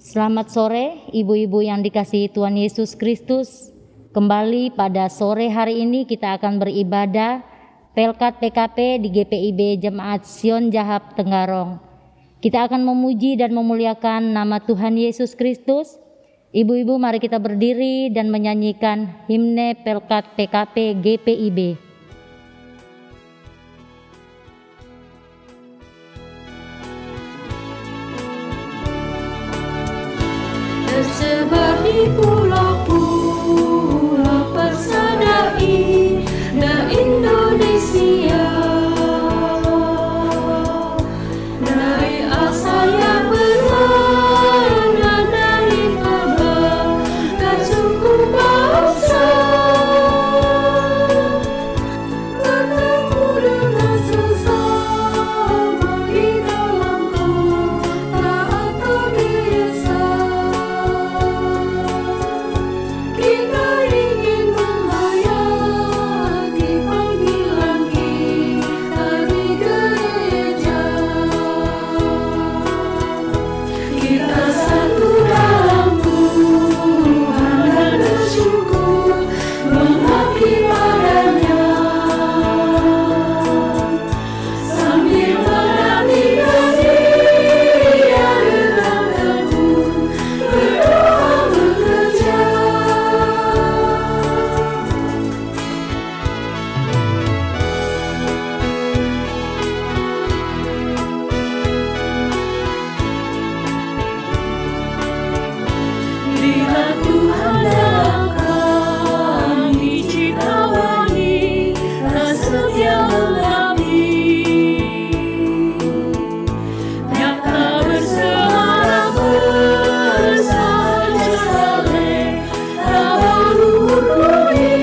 Selamat sore ibu-ibu yang dikasihi Tuhan Yesus Kristus. Kembali pada sore hari ini kita akan beribadah Pelkat PKP di GPIB Jemaat Sion Jahab Tenggarong. Kita akan memuji dan memuliakan nama Tuhan Yesus Kristus. Ibu-ibu mari kita berdiri dan menyanyikan himne Pelkat PKP GPIB. Tersebar di pulau-pulau persadai da Indonesia, dari asal yang berwarna dari berbagai suku bangsa, bertemu dengan sesama di dalam kota atau desa. Kita ingin menghayati panggilan kita di gereja. Kita satu dalam Tuhan dan bersyukur mengabdi padanya, sambil menantikan Dia dengan tekun berdoa bekerja. Bila Tuhan datang di Cikawani, tak setia mengabdi, nyata bersemara bersama saleh, tak berhubungi.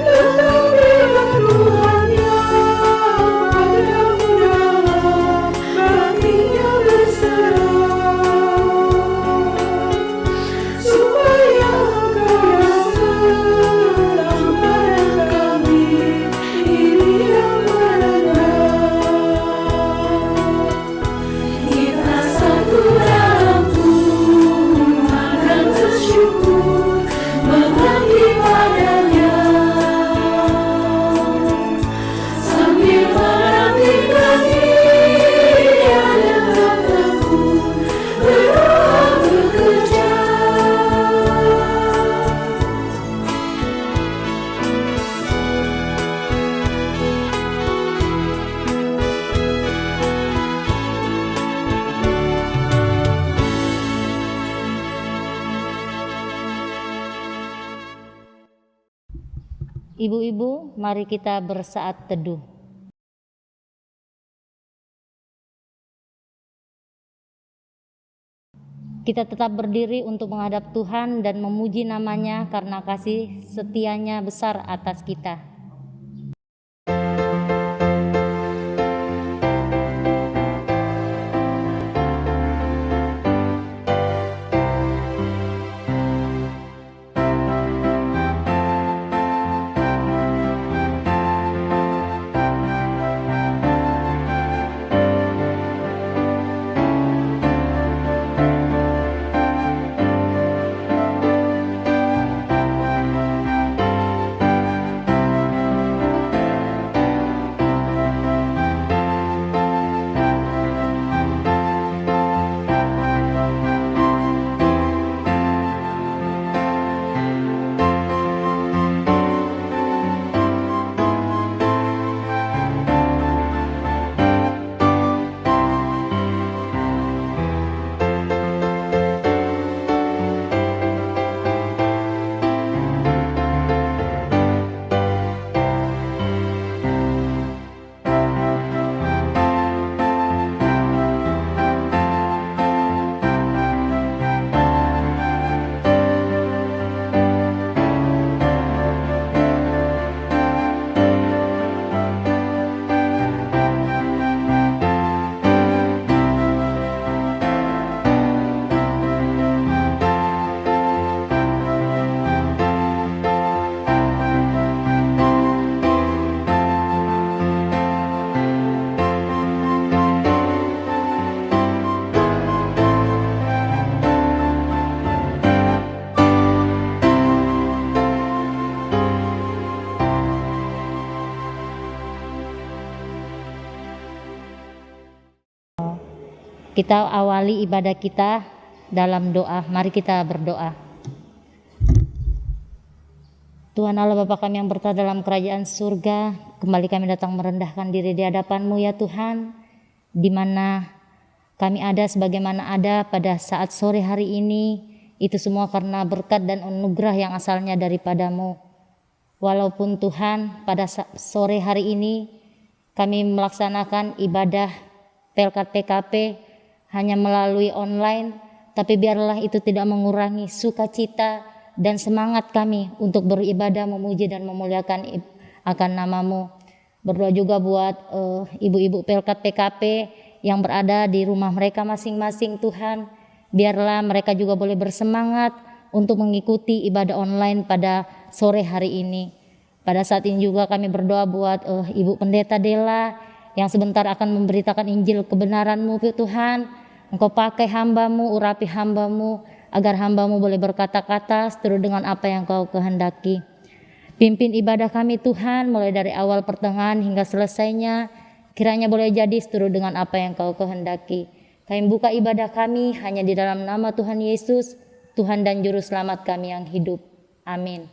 Tetap dengan Tuhan yang ada dalam baktinya berserah, supaya Engkau yang terang pada kami, ini yang merendah. Kita satu dalam Tuhan dan bersyukur mengabdi padanya, sambil menantikan Dia dengan tekun berdoa bekerja. Ibu-ibu, mari kita bersaat teduh. Kita tetap berdiri untuk menghadap Tuhan dan memuji namanya karena kasih setianya besar atas kita. Kita awali ibadah kita dalam doa. Mari kita berdoa. Tuhan Allah Bapa kami yang bertata dalam kerajaan surga, kembali kami datang merendahkan diri di hadapan-Mu ya Tuhan, di mana kami ada sebagaimana ada pada saat sore hari ini, itu semua karena berkat dan anugerah yang asalnya daripada-Mu. Walaupun Tuhan pada sore hari ini kami melaksanakan ibadah Pelkat PKP hanya melalui online, tapi biarlah itu tidak mengurangi sukacita dan semangat kami untuk beribadah, memuji dan memuliakan akan nama-Mu. Berdoa juga buat ibu-ibu Pelkat PKP yang berada di rumah mereka masing-masing Tuhan. Biarlah mereka juga boleh bersemangat untuk mengikuti ibadah online pada sore hari ini. Pada saat ini juga kami berdoa buat Ibu Pendeta Della yang sebentar akan memberitakan Injil kebenaran-Mu Tuhan. Engkau pakai hamba-Mu, urapi hamba-Mu, agar hamba-Mu boleh berkata-kata seturut dengan apa yang Kau kehendaki. Pimpin ibadah kami Tuhan, mulai dari awal pertengahan hingga selesainya, kiranya boleh jadi seturut dengan apa yang Kau kehendaki. Kami buka ibadah kami hanya di dalam nama Tuhan Yesus, Tuhan dan Juru Selamat kami yang hidup. Amin.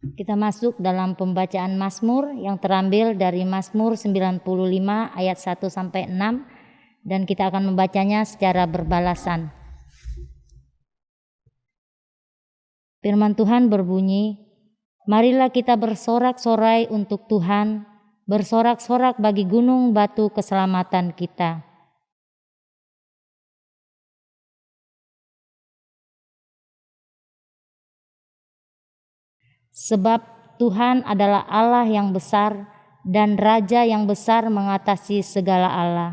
Kita masuk dalam pembacaan Mazmur yang terambil dari Mazmur 95 ayat 1 sampai 6 dan kita akan membacanya secara berbalasan. Firman Tuhan berbunyi, "Marilah kita bersorak-sorai untuk Tuhan, bersorak-sorak bagi gunung batu keselamatan kita." Sebab Tuhan adalah Allah yang besar dan Raja yang besar mengatasi segala Allah.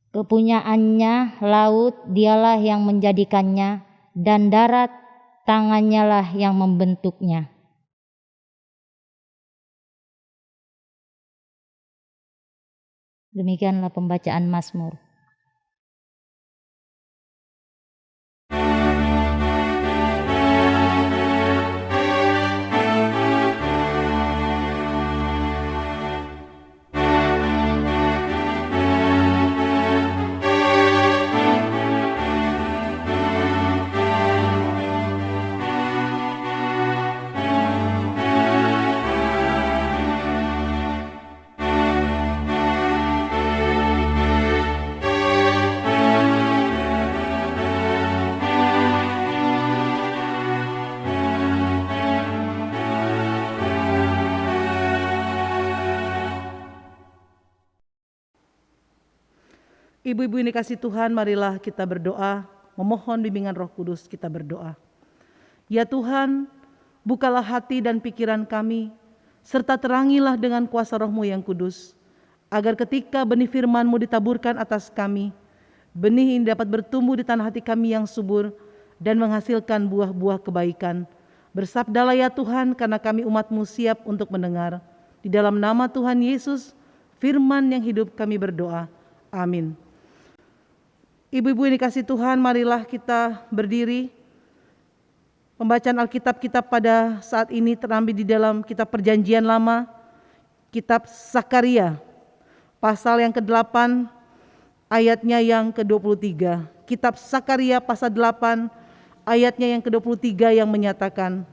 Kepunyaannya laut, dialah yang menjadikannya, dan darat, tangannya lah yang membentuknya. Demikianlah pembacaan Mazmur. Ibu-ibu yang dikasihi Tuhan, marilah kita berdoa, memohon bimbingan Roh Kudus. Kita berdoa. Ya Tuhan, bukalah hati dan pikiran kami, serta terangilah dengan kuasa Roh-Mu yang kudus, agar ketika benih firman-Mu ditaburkan atas kami, benih ini dapat bertumbuh di tanah hati kami yang subur dan menghasilkan buah-buah kebaikan. Bersabdalah ya Tuhan, karena kami umat-Mu siap untuk mendengar. Di dalam nama Tuhan Yesus, firman yang hidup kami berdoa. Amin. Ibu-ibu yang dikasihi Tuhan, marilah kita berdiri. Pembacaan Alkitab kita pada saat ini terambil di dalam kitab Perjanjian Lama, kitab Sakaria, pasal yang ke-8, ayatnya yang ke-23. Kitab Sakaria pasal 8, ayatnya yang ke-23 yang menyatakan,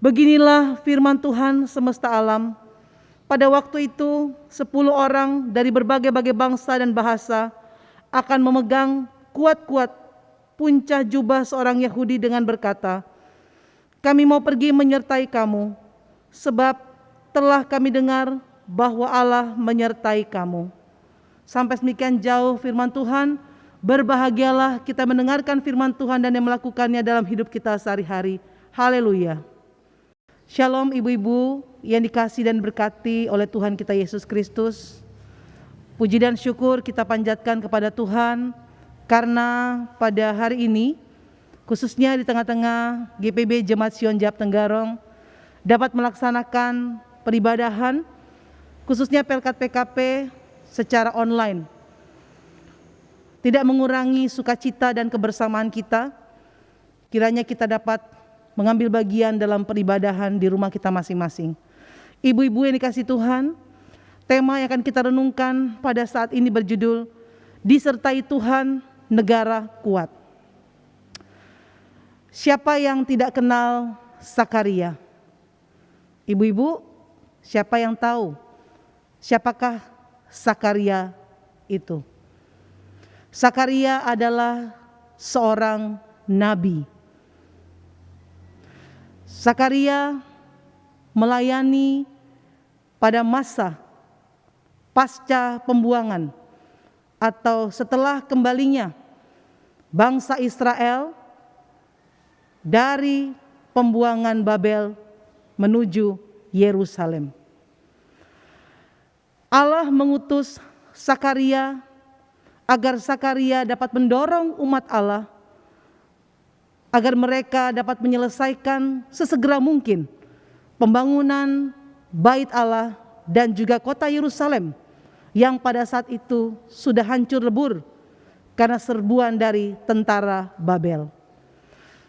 "Beginilah firman Tuhan semesta alam. Pada waktu itu 10 orang dari berbagai-bagai bangsa dan bahasa akan memegang kuat-kuat puncak jubah seorang Yahudi dengan berkata, 'Kami mau pergi menyertai kamu, sebab telah kami dengar bahwa Allah menyertai kamu.'" Sampai demikian jauh firman Tuhan. Berbahagialah kita mendengarkan firman Tuhan dan yang melakukannya dalam hidup kita sehari-hari. Haleluya. Shalom ibu-ibu yang dikasihi dan berkati oleh Tuhan kita Yesus Kristus. Puji dan syukur kita panjatkan kepada Tuhan karena pada hari ini, khususnya di tengah-tengah GPB Jemaat Sion Jahap Tenggarong dapat melaksanakan peribadahan khususnya Pelkat PKP secara online. Tidak mengurangi sukacita dan kebersamaan kita, Kiranya kita dapat mengambil bagian dalam peribadahan di rumah kita masing-masing. Ibu-ibu yang dikasihi Tuhan, tema yang akan kita renungkan pada saat ini berjudul Disertai Tuhan, Negara Kuat. Siapa yang tidak kenal Sakaria? Ibu-ibu, siapa yang tahu siapakah Sakaria itu? Sakaria adalah seorang nabi. Sakaria melayani pada masa pasca pembuangan atau setelah kembalinya bangsa Israel dari pembuangan Babel menuju Yerusalem. Allah mengutus Sakaria agar Sakaria dapat mendorong umat Allah agar mereka dapat menyelesaikan sesegera mungkin pembangunan Bait Allah dan juga kota Yerusalem yang pada saat itu sudah hancur lebur karena serbuan dari tentara Babel.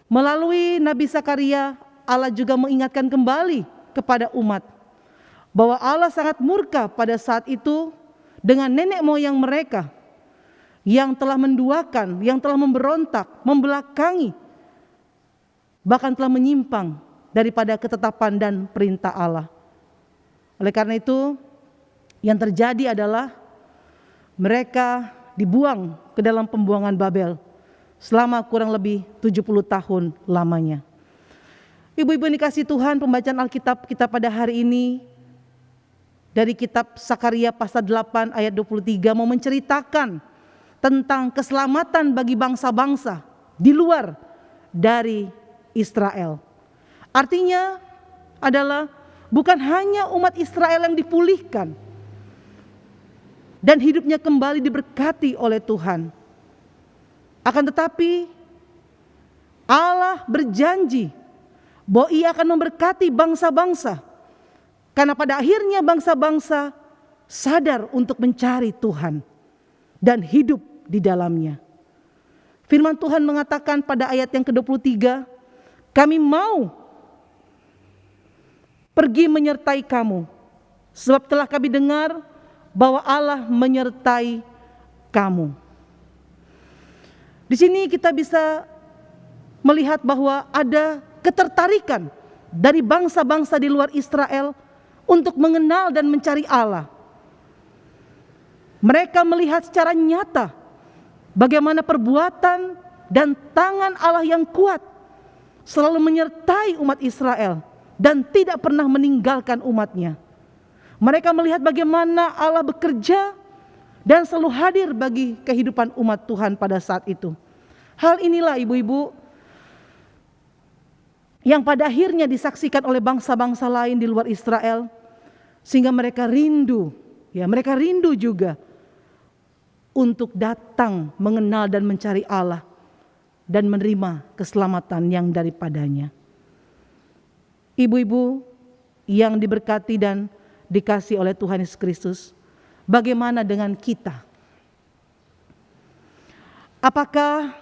Melalui Nabi Sakaria, Allah juga mengingatkan kembali kepada umat bahwa Allah sangat murka pada saat itu dengan nenek moyang mereka yang telah menduakan, yang telah memberontak, membelakangi, bahkan telah menyimpang daripada ketetapan dan perintah Allah. Oleh karena itu, yang terjadi adalah mereka dibuang ke dalam pembuangan Babel selama kurang lebih 70 tahun lamanya. Ibu-ibu yang dikasihi Tuhan, pembacaan Alkitab kita pada hari ini dari kitab Sakaria pasal 8 ayat 23 mau menceritakan tentang keselamatan bagi bangsa-bangsa di luar dari Israel. Artinya adalah bukan hanya umat Israel yang dipulihkan dan hidupnya kembali diberkati oleh Tuhan. Akan tetapi Allah berjanji bahwa Ia akan memberkati bangsa-bangsa, karena pada akhirnya bangsa-bangsa sadar untuk mencari Tuhan dan hidup di dalamnya. Firman Tuhan mengatakan pada ayat yang ke-23, kami mau pergi menyertai kamu, sebab telah kami dengar bahwa Allah menyertai kamu. Di sini kita bisa melihat bahwa ada ketertarikan dari bangsa-bangsa di luar Israel untuk mengenal dan mencari Allah. Mereka melihat secara nyata bagaimana perbuatan dan tangan Allah yang kuat selalu menyertai umat Israel dan tidak pernah meninggalkan umatnya. Mereka melihat bagaimana Allah bekerja dan selalu hadir bagi kehidupan umat Tuhan pada saat itu. Hal inilah ibu-ibu yang pada akhirnya disaksikan oleh bangsa-bangsa lain di luar Israel, sehingga mereka rindu juga untuk datang mengenal dan mencari Allah dan menerima keselamatan yang daripadanya. Ibu-ibu yang diberkati dan dikasihi oleh Tuhan Yesus Kristus, bagaimana dengan kita? Apakah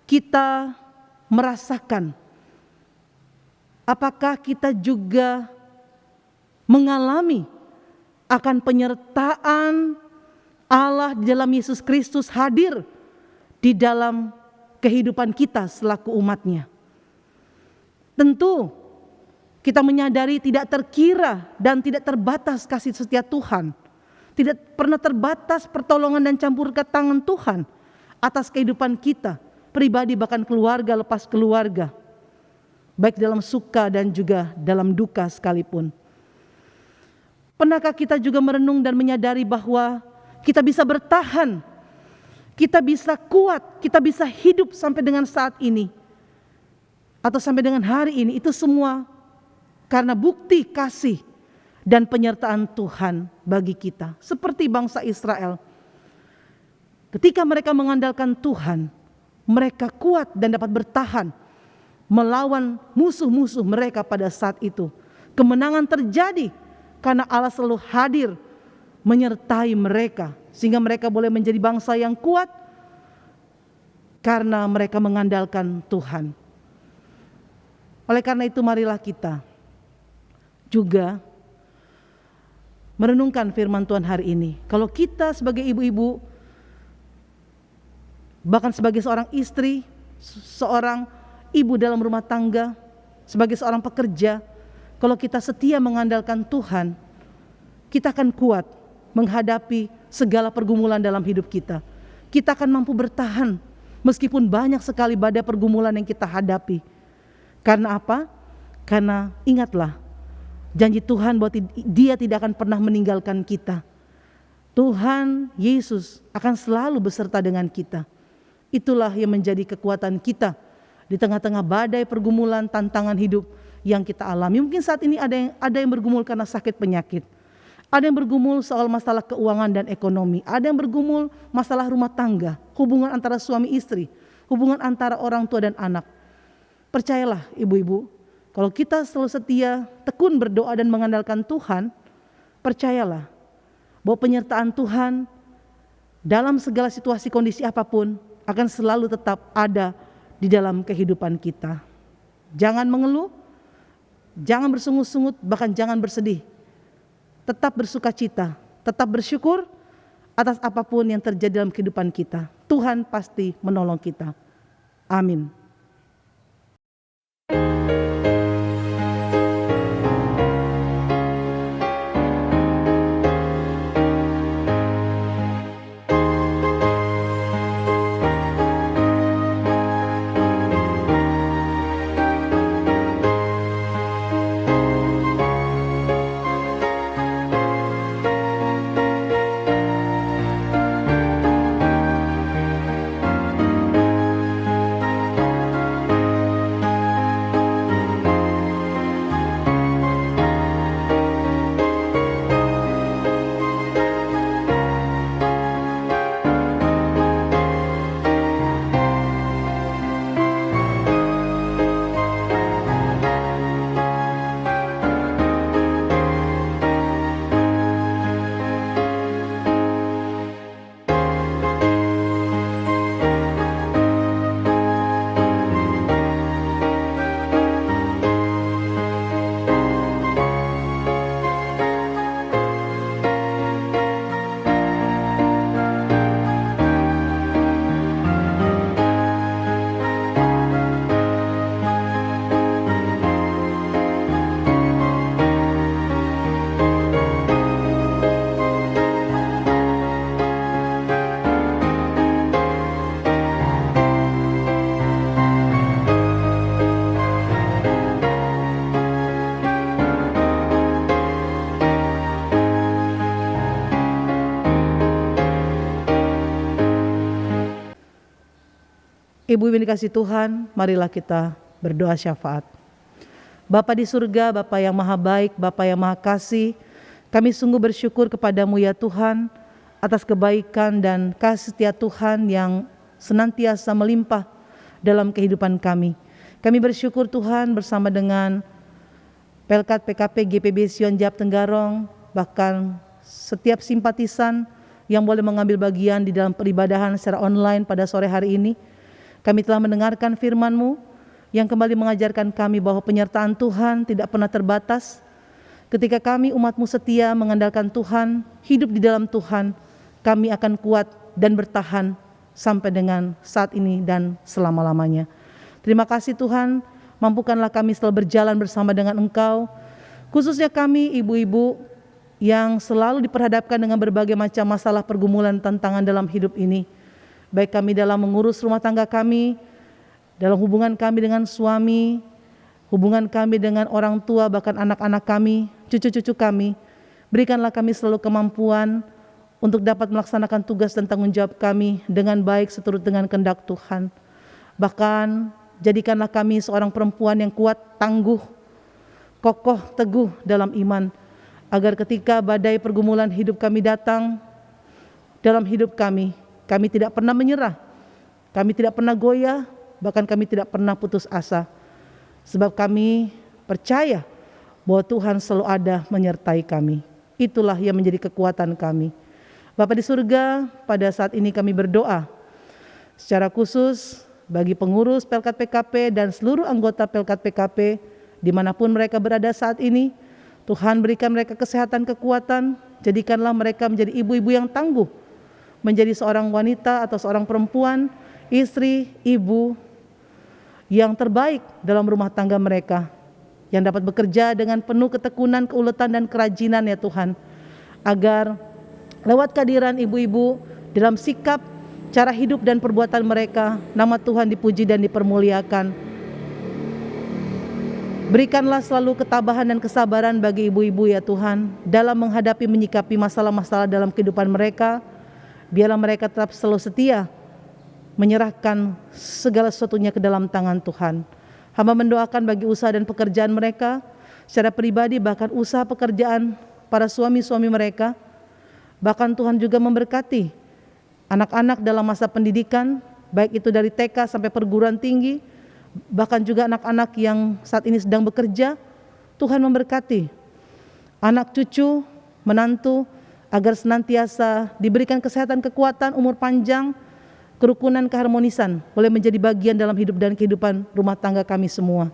kita merasakan? Apakah kita juga mengalami akan penyertaan Allah di dalam Yesus Kristus hadir di dalam kehidupan kita selaku umatnya? Tentu kita menyadari tidak terkira dan tidak terbatas kasih setia Tuhan. Tidak pernah terbatas pertolongan dan campur tangan Tuhan atas kehidupan kita, pribadi bahkan keluarga lepas keluarga. Baik dalam suka dan juga dalam duka sekalipun. Pernahkah kita juga merenung dan menyadari bahwa kita bisa bertahan, kita bisa kuat, kita bisa hidup sampai dengan saat ini, atau sampai dengan hari ini, itu semua karena bukti kasih dan penyertaan Tuhan bagi kita. Seperti bangsa Israel, ketika mereka mengandalkan Tuhan, mereka kuat dan dapat bertahan melawan musuh-musuh mereka pada saat itu. Kemenangan terjadi karena Allah selalu hadir menyertai mereka, sehingga mereka boleh menjadi bangsa yang kuat karena mereka mengandalkan Tuhan. Oleh karena itu marilah kita juga merenungkan firman Tuhan hari ini. Kalau kita sebagai ibu-ibu, bahkan sebagai seorang istri, seorang ibu dalam rumah tangga, sebagai seorang pekerja, kalau kita setia mengandalkan Tuhan, kita akan kuat menghadapi segala pergumulan dalam hidup kita. Kita akan mampu bertahan meskipun banyak sekali badai pergumulan yang kita hadapi. Karena apa? Karena ingatlah, janji Tuhan bahwa Dia tidak akan pernah meninggalkan kita. Tuhan Yesus akan selalu beserta dengan kita. Itulah yang menjadi kekuatan kita di tengah-tengah badai pergumulan tantangan hidup yang kita alami. Mungkin saat ini ada yang bergumul karena sakit penyakit. Ada yang bergumul soal masalah keuangan dan ekonomi. Ada yang bergumul masalah rumah tangga, hubungan antara suami istri, hubungan antara orang tua dan anak. Percayalah ibu-ibu, kalau kita selalu setia, tekun berdoa dan mengandalkan Tuhan, percayalah bahwa penyertaan Tuhan dalam segala situasi kondisi apapun akan selalu tetap ada di dalam kehidupan kita. Jangan mengeluh, jangan bersungut-sungut, bahkan jangan bersedih. Tetap bersukacita, tetap bersyukur atas apapun yang terjadi dalam kehidupan kita. Tuhan pasti menolong kita. Amin. Ibu-ibu yang dikasihi Tuhan, marilah kita berdoa syafaat. Bapa di surga, Bapa yang maha baik, Bapa yang maha kasih, kami sungguh bersyukur kepadamu ya Tuhan, atas kebaikan dan kasih setia Tuhan yang senantiasa melimpah dalam kehidupan kami. Kami bersyukur Tuhan bersama dengan Pelkat PKP GPIB Sion Jahap Tenggarong, bahkan setiap simpatisan yang boleh mengambil bagian di dalam peribadahan secara online pada sore hari ini. Kami telah mendengarkan firman-Mu yang kembali mengajarkan kami bahwa penyertaan Tuhan tidak pernah terbatas. Ketika kami umat-Mu setia mengandalkan Tuhan, hidup di dalam Tuhan, kami akan kuat dan bertahan sampai dengan saat ini dan selama-lamanya. Terima kasih Tuhan, mampukanlah kami selalu berjalan bersama dengan Engkau, khususnya kami ibu-ibu yang selalu diperhadapkan dengan berbagai macam masalah pergumulan tantangan dalam hidup ini. Baik kami dalam mengurus rumah tangga kami, dalam hubungan kami dengan suami, hubungan kami dengan orang tua, bahkan anak-anak kami, cucu-cucu kami. Berikanlah kami selalu kemampuan untuk dapat melaksanakan tugas dan tanggung jawab kami dengan baik seturut dengan kehendak Tuhan. Bahkan jadikanlah kami seorang perempuan yang kuat, tangguh, kokoh, teguh dalam iman, agar ketika badai pergumulan hidup kami datang dalam hidup kami tidak pernah menyerah, kami tidak pernah goyah, bahkan kami tidak pernah putus asa. Sebab kami percaya bahwa Tuhan selalu ada menyertai kami. Itulah yang menjadi kekuatan kami. Bapa di surga, pada saat ini kami berdoa secara khusus bagi pengurus Pelkat PKP dan seluruh anggota Pelkat PKP dimanapun mereka berada saat ini. Tuhan berikan mereka kesehatan, kekuatan, jadikanlah mereka menjadi ibu-ibu yang tangguh, menjadi seorang wanita atau seorang perempuan, istri, ibu yang terbaik dalam rumah tangga mereka, yang dapat bekerja dengan penuh ketekunan, keuletan, dan kerajinan ya Tuhan, agar lewat kehadiran ibu-ibu dalam sikap, cara hidup dan perbuatan mereka, nama Tuhan dipuji dan dipermuliakan. Berikanlah selalu ketabahan dan kesabaran bagi ibu-ibu ya Tuhan, dalam menghadapi menyikapi masalah-masalah dalam kehidupan mereka. Biarlah mereka tetap selalu setia, menyerahkan segala sesuatunya ke dalam tangan Tuhan. Hamba mendoakan bagi usaha dan pekerjaan mereka, secara pribadi bahkan usaha pekerjaan para suami-suami mereka. Bahkan Tuhan juga memberkati anak-anak dalam masa pendidikan, baik itu dari TK sampai perguruan tinggi, bahkan juga anak-anak yang saat ini sedang bekerja. Tuhan memberkati anak cucu, menantu, agar senantiasa diberikan kesehatan, kekuatan, umur panjang, kerukunan, keharmonisan boleh menjadi bagian dalam hidup dan kehidupan rumah tangga kami semua.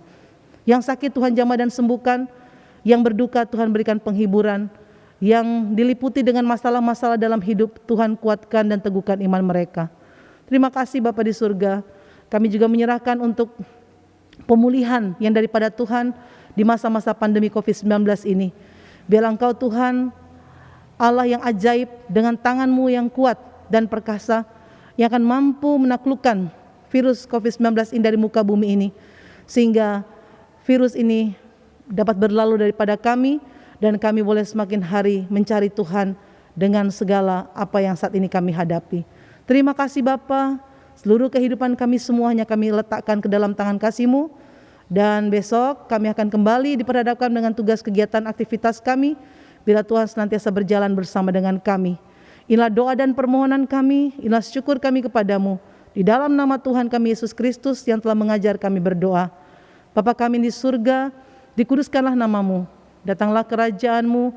Yang sakit Tuhan jamah dan sembuhkan, yang berduka Tuhan berikan penghiburan, yang diliputi dengan masalah-masalah dalam hidup Tuhan kuatkan dan teguhkan iman mereka. Terima kasih Bapa di surga. Kami juga menyerahkan untuk pemulihan yang daripada Tuhan di masa-masa pandemi COVID-19 ini. Biarlah Engkau Tuhan, Allah yang ajaib, dengan tangan-Mu yang kuat dan perkasa, yang akan mampu menaklukkan virus COVID-19 ini dari muka bumi ini, sehingga virus ini dapat berlalu daripada kami, dan kami boleh semakin hari mencari Tuhan dengan segala apa yang saat ini kami hadapi. Terima kasih Bapa. Seluruh kehidupan kami semuanya kami letakkan ke dalam tangan kasih-Mu, dan besok kami akan kembali diperhadapkan dengan tugas kegiatan aktivitas kami. Bila Tuhan senantiasa berjalan bersama dengan kami. Inilah doa dan permohonan kami, inilah syukur kami kepadamu. Di dalam nama Tuhan kami Yesus Kristus yang telah mengajar kami berdoa. Bapa kami di surga, dikuduskanlah nama-Mu, datanglah kerajaan-Mu,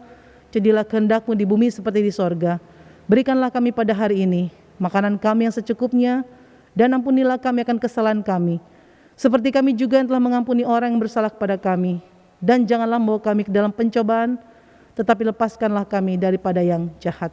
jadilah kehendak-Mu di bumi seperti di sorga. Berikanlah kami pada hari ini makanan kami yang secukupnya, dan ampunilah kami akan kesalahan kami, seperti kami juga yang telah mengampuni orang yang bersalah kepada kami. Dan janganlah membawa kami ke dalam pencobaan, tetapi lepaskanlah kami daripada yang jahat.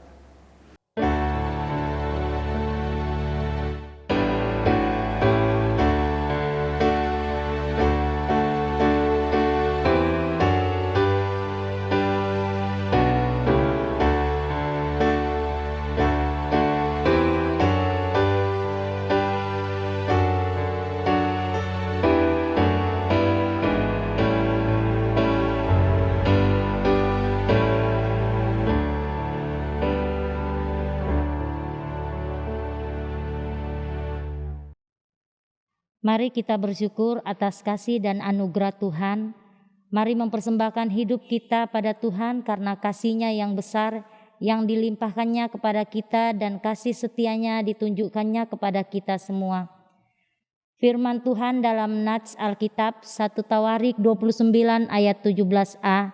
Mari kita bersyukur atas kasih dan anugerah Tuhan. Mari mempersembahkan hidup kita pada Tuhan karena kasih-Nya yang besar yang dilimpahkannya kepada kita dan kasih setia-Nya ditunjukkannya kepada kita semua. Firman Tuhan dalam Nats Alkitab 1 Tawarik 29 ayat 17a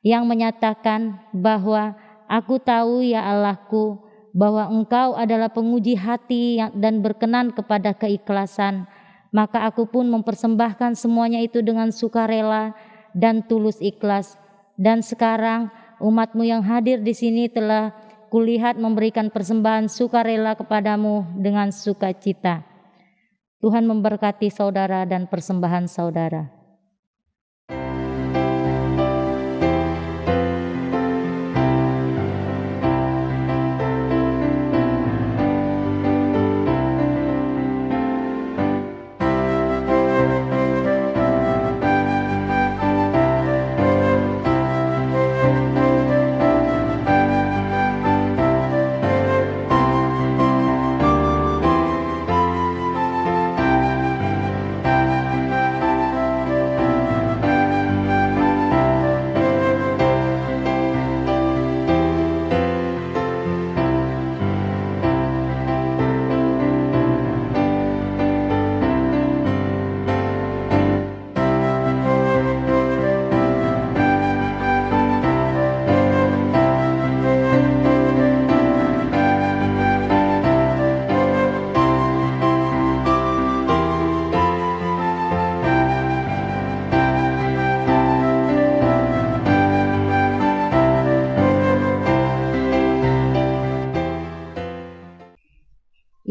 yang menyatakan bahwa Aku tahu ya Allahku bahwa Engkau adalah penguji hati dan berkenan kepada keikhlasan. Maka aku pun mempersembahkan semuanya itu dengan sukarela dan tulus ikhlas. Dan sekarang umat-Mu yang hadir di sini telah kulihat memberikan persembahan sukarela kepadamu dengan sukacita. Tuhan memberkati saudara dan persembahan saudara.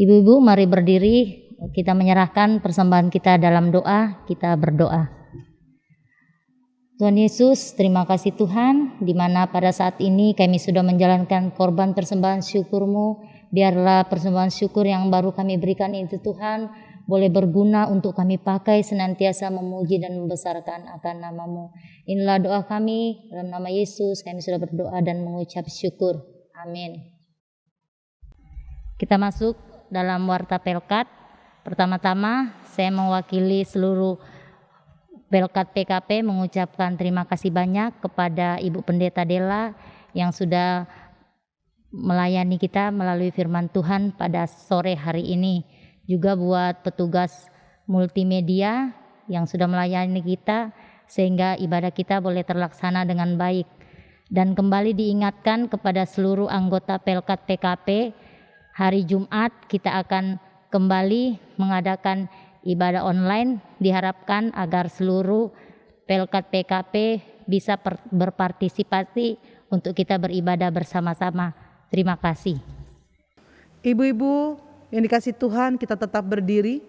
Ibu-ibu, mari berdiri, kita menyerahkan persembahan kita dalam doa, kita berdoa. Tuhan Yesus, terima kasih Tuhan, di mana pada saat ini kami sudah menjalankan korban persembahan syukur-Mu. Biarlah persembahan syukur yang baru kami berikan itu Tuhan, boleh berguna untuk kami pakai senantiasa memuji dan membesarkan akan nama-Mu. Inilah doa kami, dalam nama Yesus kami sudah berdoa dan mengucap syukur. Amin. Kita masuk dalam warta Pelkat. Pertama-tama saya mewakili seluruh Pelkat PKP mengucapkan terima kasih banyak kepada Ibu Pendeta Della yang sudah melayani kita melalui firman Tuhan pada sore hari ini. Juga buat petugas multimedia yang sudah melayani kita sehingga ibadah kita boleh terlaksana dengan baik. Dan kembali diingatkan kepada seluruh anggota Pelkat PKP, hari Jumat kita akan kembali mengadakan ibadah online. Diharapkan agar seluruh Pelkat PKP bisa berpartisipasi untuk kita beribadah bersama-sama. Terima kasih. Ibu-ibu yang dikasih Tuhan, kita tetap berdiri.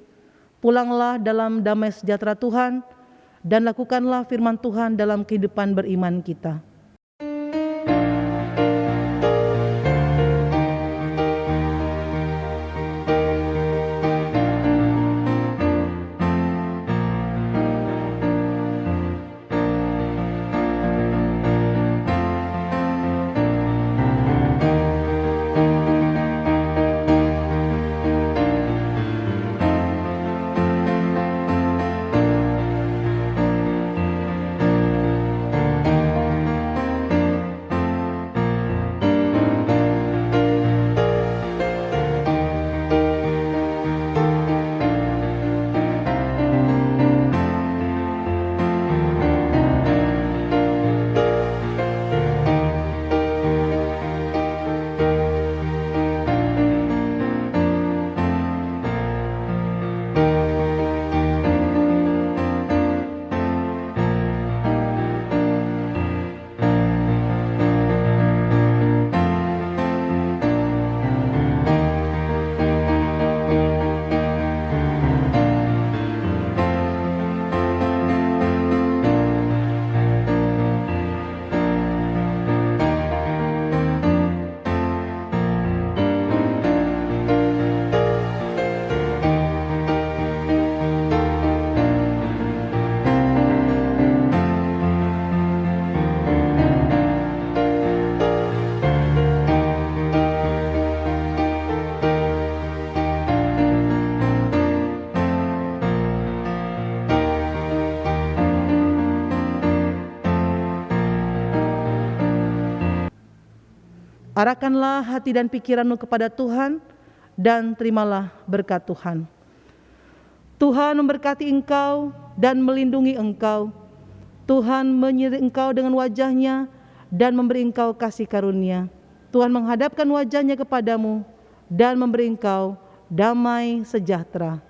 Pulanglah dalam damai sejahtera Tuhan dan lakukanlah firman Tuhan dalam kehidupan beriman kita. Arahkanlah hati dan pikiranmu kepada Tuhan dan terimalah berkat Tuhan. Tuhan memberkati engkau dan melindungi engkau. Tuhan menyertai engkau dengan wajah-Nya dan memberi engkau kasih karunia. Tuhan menghadapkan wajah-Nya kepadamu dan memberi engkau damai sejahtera.